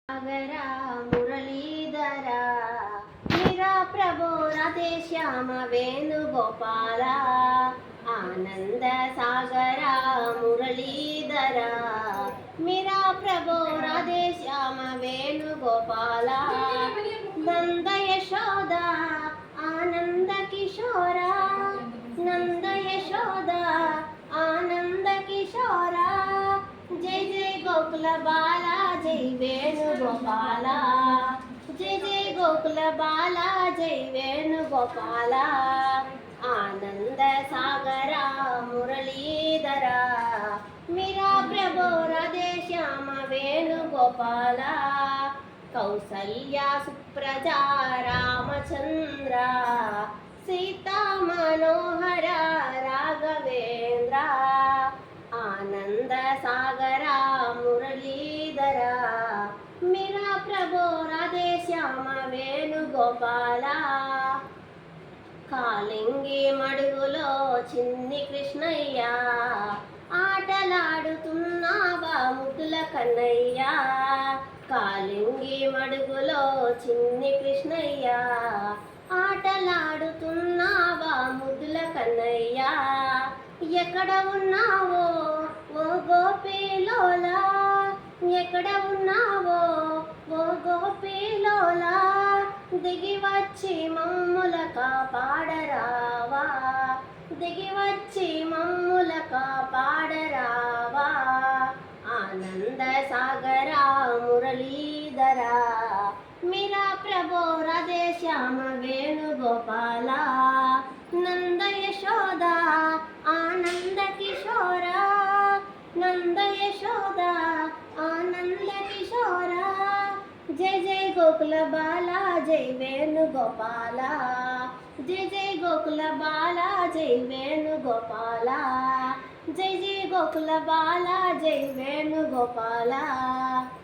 सागरा मुरलीधरा मेरा प्रभु राधे श्याम वेणुगोपाला आनंद सागरा मुरलीधरा मेरा प्रभु राधे श्याम वेणुगोपाला नंद यशोदा आनंद किशोरा नंद यशोदा आनंद किशोरा जय जय गोकुल बाला जय वेणुगोपाला जय जय गोकुल बाला जय वेणुगोपाला आनंद सागरा मुरलीधरा मेरा प्रभु राधे श्याम वेणुगोपाला कौसल्या सुप्रजा रामचंद्र सीता मनोहर राघवेंद्र आनंद सागरा मुरलीधरा मेरा प्रभु राधे श्याम वेणुगोपाला కాలింగి మడుగులో చిన్ని కృష్ణయ్య ఆటలాడుతున్నావా ముద్దుల కన్నయ్య కాలింగి మడుగులో చిన్ని కృష్ణయ్య ఆటలాడుతున్నావా ముద్దుల కన్నయ్య ఎక్కడ ఉన్నావో ఓ గోపిలోలా ఎక్కడ ఉన్నావో ఓ గోపిలోలా దిగి వచ్చి మమ్ముల కాపాడరావా దిగి వచ్చి మమ్ముల కాపాడరావా ఆనంద సాగరా మురళీధరా मेरा प्रभु राधे श्याम वेणुगोपाला नंद यशोदा आनंद किशोरा नंद यशोदा आनंद किशोरा जय जय गोकुल बाला जय वेणुगोपाला जय जय गोकुल बाला जय वेणुगोपाला जय जय गोकुल बाला जय वेणुगोपाला।